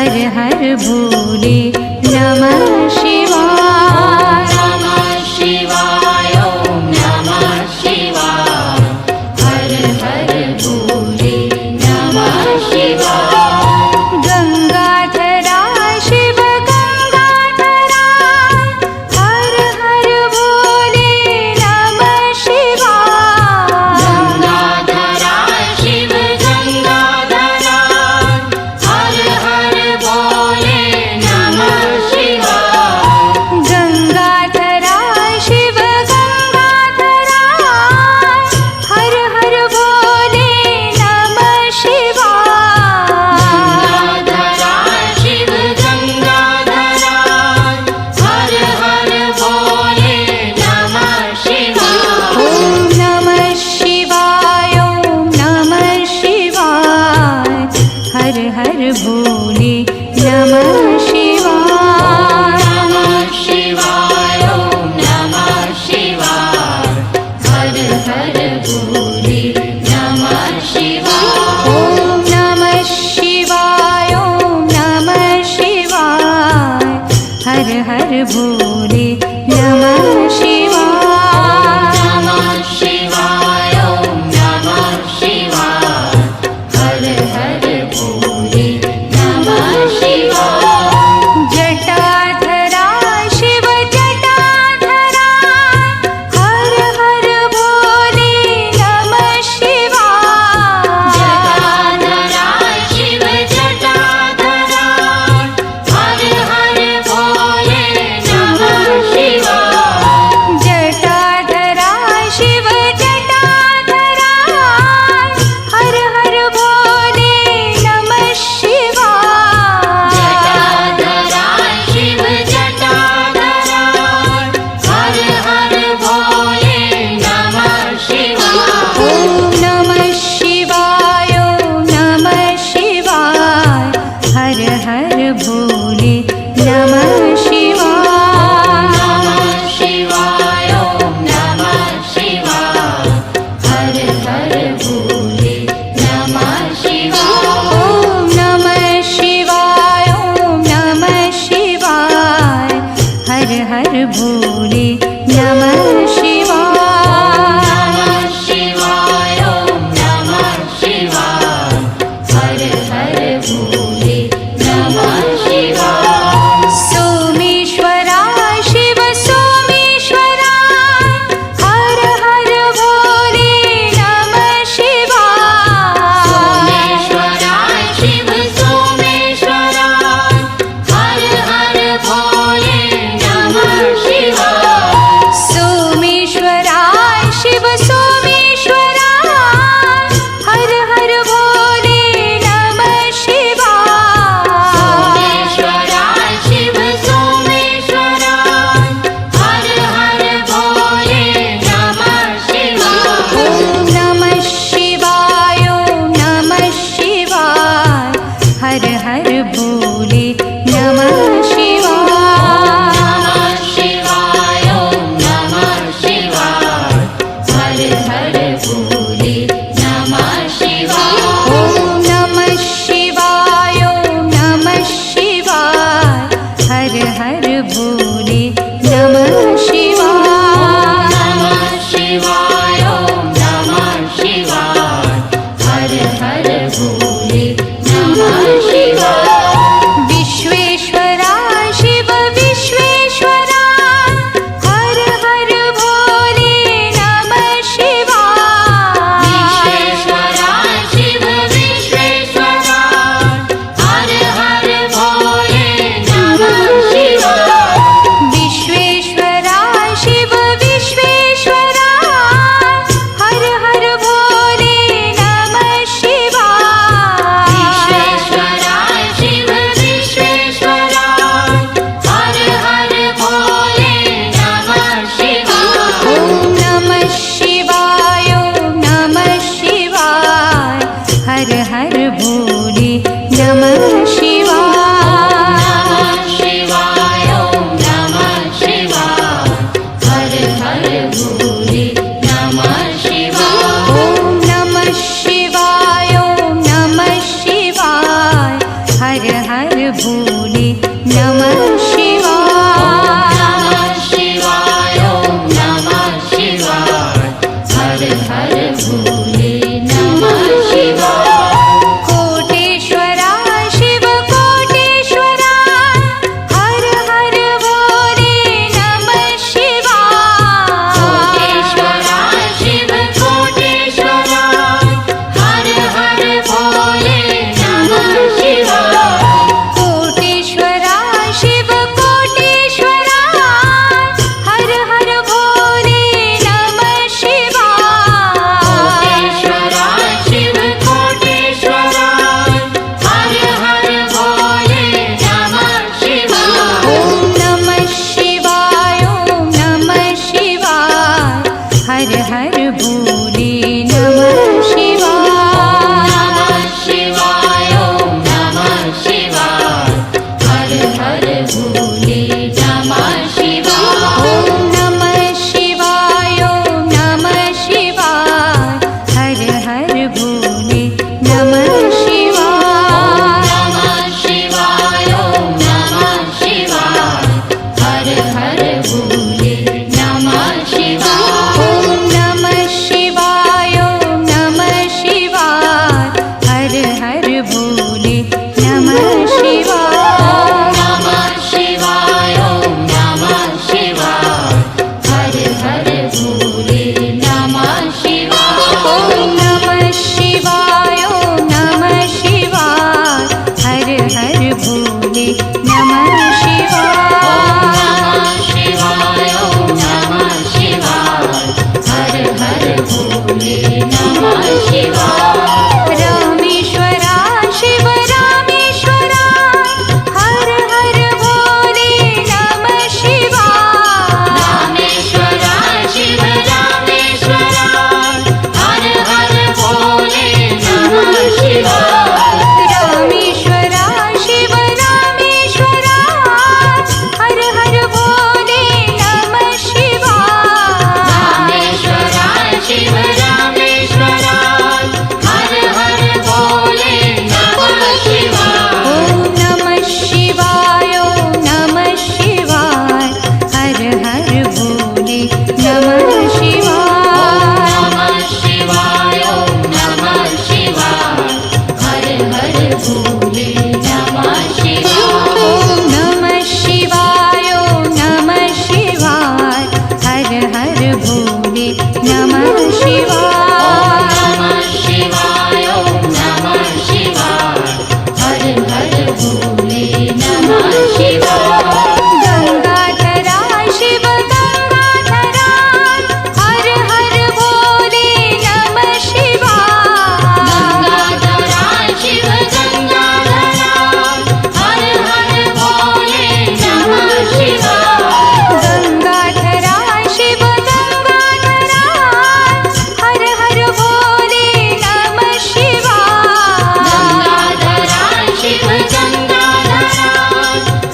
हर हर भोले नमः शिवाय। नमः शिवाय ॐ नमः शिवाय। हर हर भोले नमः शिवाय। गंगाधरा शिव गंगाधरा हर हर भोले नमः शिवाय। गंगाधरा शिव गंगाधरा हर हर भोले नमः शिवाय। गंगाधरा शिव गंगाधरा हर हर भोले नमः शिवाय। गंगाधरा शिव गंगाधरा हर हर भोले नमः शिवाय। ओम नमः शिवाय ओम नमः शिवाय। हर हर भोले नमः शिवाय। नमः शिवाय ॐ नमः शिवाय। हर हर भोले नमः शिवाय। ओम नमः शिवाय ओम नमः शिवाय। हर हर भोले नमः शिवाय। नमः शिवाय ॐ नमः शिवाय। हर हर भोले नमः शिवाय। जटाधरा शिव जटाधरा हर हर भोले नमः शिवाय। जटाधरा शिव जटाधरा हर हर भोले नमः शिवाय। जटाधरा शिव जटाधरा हर हर भोले नमः शिवाय। जटाधरा शिव जटाधरा हर हर भोले नमः शिवाय। ओम नमः शिवाय ओम नमः शिवाय। हर हर भोले नमः शिवाय। नमः शिवाय ॐ नमः शिवाय। हर हर भोले नमः शिवाय। ओम नमः शिवाय ओम नमः शिवाय। हर हर भोले नमः शिवाय। नमः शिवाय ॐ नमः शिवाय। हर हर भोले नमः शिवाय। सोमेश्वरा शिव सोमेश्वरा हर हर भोले नमः शिवाय। सोमेश्वरा शिव सोमेश्वरा हर हर भोले नमः शिवाय। सोमेश्वरा शिव सोमेश्वरा हर हर भोले नमः शिवाय। सोमेश्वरा शिव सोमेश्वरा हर हर भोले नमः शिवाय। ओम नमः शिवाय ओम नमः शिवाय। हर हर भोले नमः शिवाय। नमः शिवाय ॐ नमः शिवाय। हर हर भोले नमः शिवाय। ओम नमः शिवाय ओम नमः शिवाय। हर हर भोले नमः शिवाय। नमः शिवाय ॐ नमः शिवाय। हर हर भोले नमः शिवाय। विश्वेश्वरा हर भोले नमः शिवाय। नमः शिवाय ओम नमः शिवाय हर हर भोले नमः शिवाय। कोटेश्वरा शिव कोटेश्वरा हर हर भोले नमः शिवाय। कोटेश्वरा शिव कोटेश्वरा हर हर भोले नमः शिवाय। कोटेश्वरा शिव कोटेश्वरा हर हर भोले नमः शिवाय। कोटेश्वरा शिव कोटेश्वरा हर हर भोले नमः शिवाय। ओम नमः शिवाय ओम नमः शिवाय हर हर भोले नमः शिवाय। नमः शिवाय ओम नमः शिवाय हर हर भोले नमः शिवाय। ओम नमः शिवाय ओम नमः शिवाय हर हर भोले नमः शिवाय। नमः शिवाय ओम नमः शिवाय हर हर भोले नमः शिवाय। ओम नमः शिवाय ओम नमः शिवाय हर हर भोले नमः शिवाय। नमः शिवाय ओम नमः शिवाय हर हर भोले नमः शिवाय। ओम नमः शिवाय ओम नमः शिवाय हर हर भोले नमः शिवाय। नमः शिवाय ओम नमः शिवाय हर हर भोले नमः शिवाय। रामेश्वरा शिव रामेश्वरा हर हर भोले नमः शिवाय। रामेश्वरा शिव रामेश्वरा हर हर भोले नमः शिवाय। रामेश्वरा शिव रामेश्वरा हर हर भोले नमः शिवाय। रामेश्वरा शिव रामेश्वरा हर हर भोले नमः शिवाय। ओम नमः शिवाय ओम नमः शिवाय हर हर भोले नमः शिवाय। नमः शिवाय ओम नमः शिवाय हर हर भोले नमः शिवाय। ओम नमः शिवाय ओम नमः शिवाय हर हर भोले नमः शिवाय। नमः शिवाय ओम नमः शिवाय हर हर भोले नमः शिवाय। गंगाधरा शिव गंगाधरा हर हर भोले नमः शिवाय। गंगाधरा शिव गंगाधरा हर हर भोले नमः शिवाय। गंगाधरा शिव गंगाधरा हर हर भोले नमः शिवाय। गंगाधरा शिव गंगाधरा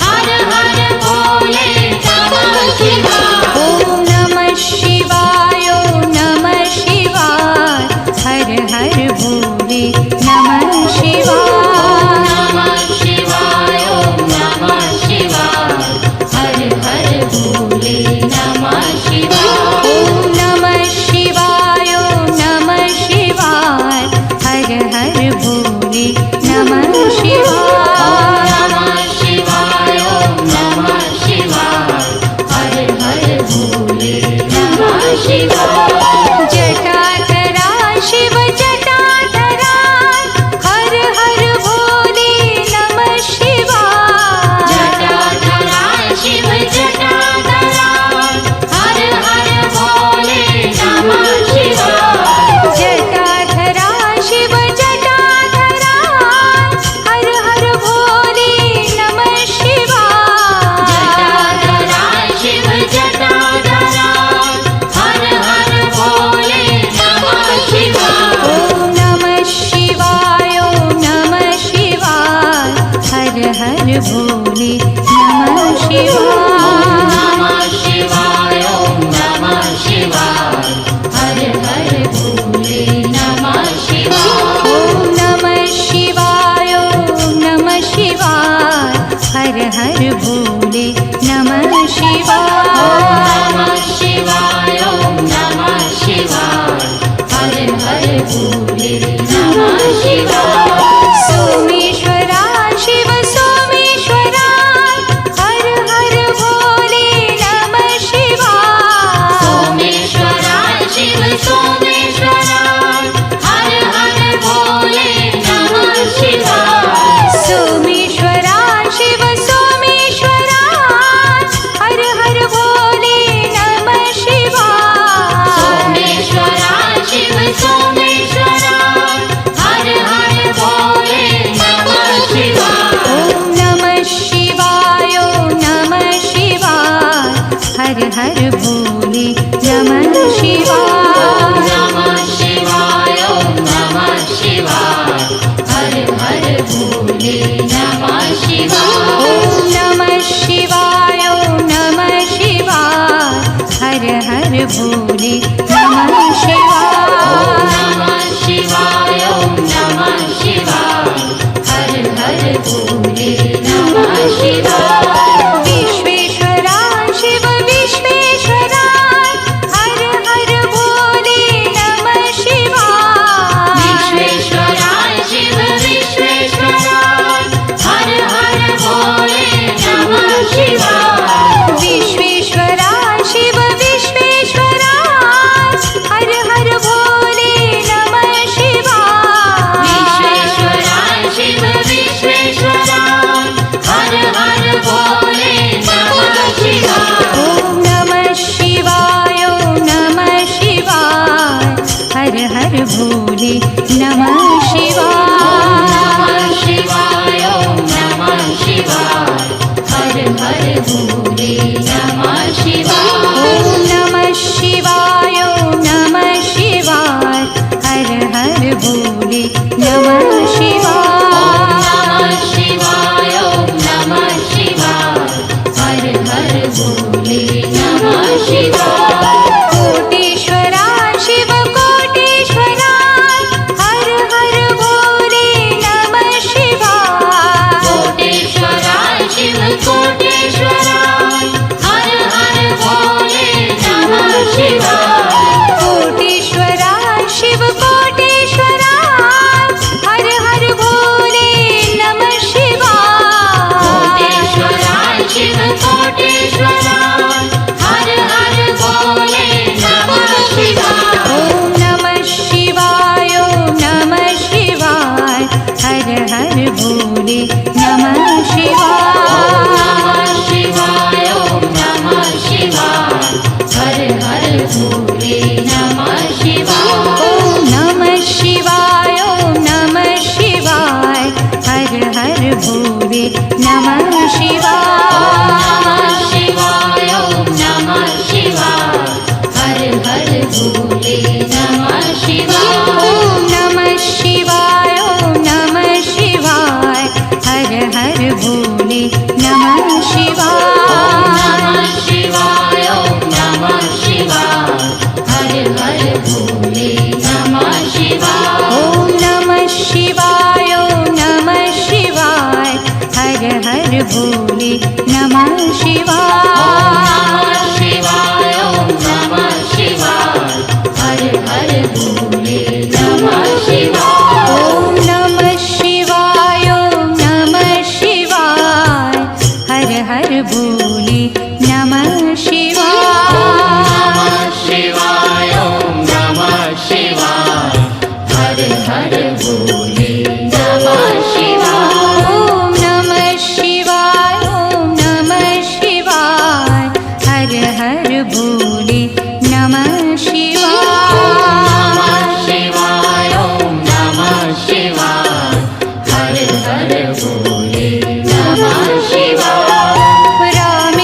हर हर भोले नमः शिवाय। ओम नमः शिवाय ओम नमः शिवाय हर हर भोले नमः शिवाय। नमः शिवाय ओम नमः शिवाय हर हर भोले नमः शिवाय। ओम नमः शिवाय ओम नमः शिवाय हर हर भोले नमः शिवाय। नमः शिवाय ओम नमः शिवाय हर हर भोले नमः शिवाय। जटाधरा शिव जटाधरा हर हर भोले नमः शिवाय। जटाधरा शिव जटाधरा हर हर भोले नमः शिवाय। जटाधरा शिव जटाधरा हर हर भोले नमः शिवाय। जटाधरा शिव जटाधरा हर हर भोले नमः शिवाय। ओम नमः शिवाय ओम नमः शिवाय हर हर भोले नमः शिवाय। नमः शिवाय ओम नमः शिवाय हर हर भोले नमः शिवाय। ओम नमः शिवाय ओम नमः शिवाय हर हर भोले नमः शिवाय। नमः शिवाय ओम नमः शिवाय हर हर भोले नमः शिवाय। सोमेश्वरा शिव सोमेश्वरा हर हर भोले नमः शिवाय। सोमेश्वरा शिव सोमेश्वरा हर हर भोले नमः शिवाय। सोमेश्वरा शिव सोमेश्वरा हर हर भोले नमः शिवाय। सोमेश्वरा शिव सोमेश्वरा हर हर भोले नमः शिवाय। ओम नमः शिवाय ओम नमः शिवाय हर हर भोले नमः शिवाय। नमः शिवाय ओम नमः शिवाय हर हर भोले नमः शिवाय। ओम नमः शिवाय ओम नमः शिवाय हर हर भोले नमः शिवाय। नमः शिवाय ओम नमः शिवाय हर हर भोले नमः शिवाय। विश्वेश्वरा शिव विश्वेश्वरा हर हर भोले नमः शिवाय। विश्वेश्वरा शिव विश्वेश्वरा हर हर भोले नमः शिवाय। विश्वेश्वरा शिव विश्वेश्वरा हर हर भोले नमः शिवाय। विश्वेश्वरा शिव विश्वेश्वरा हर हर भोले नमः शिवाय। ओम नमः शिवाय ओम नमः शिवाय हर हर भोले नमः शिवाय। नमः शिवाय ओम नमः शिवाय हर हर भोले नमः शिवाय। ओम नमः शिवाय ओम नमः शिवाय हर हर भोले नमः शिवाय। नमः शिवाय ओम नमः शिवाय हर हर भोले नमः शिवाय। कोटेश्वरा शिव कोटेश्वरा हर हर भोले नमः शिवाय। कोटेश्वरा शिव कोटेश्वरा हर हर भोले नमः शिवाय। कोटेश्वरा शिव कोटेश्वरा हर हर भोले नमः शिवाय। कोटेश्वरा शिव कोटेश्वरा हर हर भोले नमः शिवाय। ओम नमः शिवाय ओम नमः शिवाय हर हर भोले नमः शिवाय। नमः शिवाय ओम नमः शिवाय हर हर भोले नमः शिवाय। ओम नमः शिवाय ओम नमः शिवाय हर हर भोले नमः शिवाय। नमः शिवाय ओम नमः शिवाय हर हर भोले नमः शिवाय। ओम नमः शिवाय ओम नमः शिवाय हर हर भोले नमः शिवाय। नमः शिवाय ओम नमः शिवाय हर हर भोले नमः शिवाय। ओम नमः शिवाय ओम नमः शिवाय हर हर भोले नमः शिवाय। नमः शिवाय ओम नमः शिवाय हर हर भोले नमः शिवाय। ओम नमः शिवाय ओम नमः शिवाय हर हर भोले नमः शिवाय। नमः शिवाय ओम नमः शिवाय हर हर भोले नमः शिवाय। ओम नमः शिवाय ओम नमः शिवाय हर हर भोले नमः शिवाय। नमः शिवाय ओम नमः शिवाय हर हर भोले नमः शिवाय। राम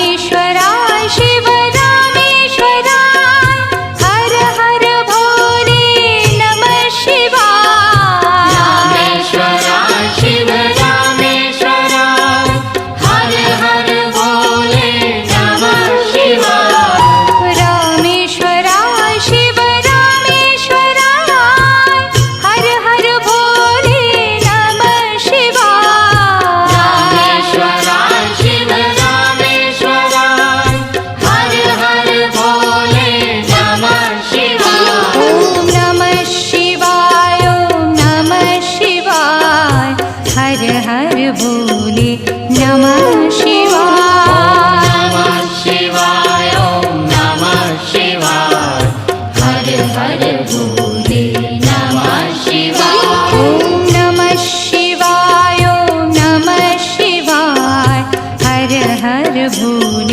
शिवाय। शिवाय ॐ नमः शिवाय हर हर भोले नमः शिवाय ॐ नमः शिवाय, ॐ नमः शिवाय, हर हर भोले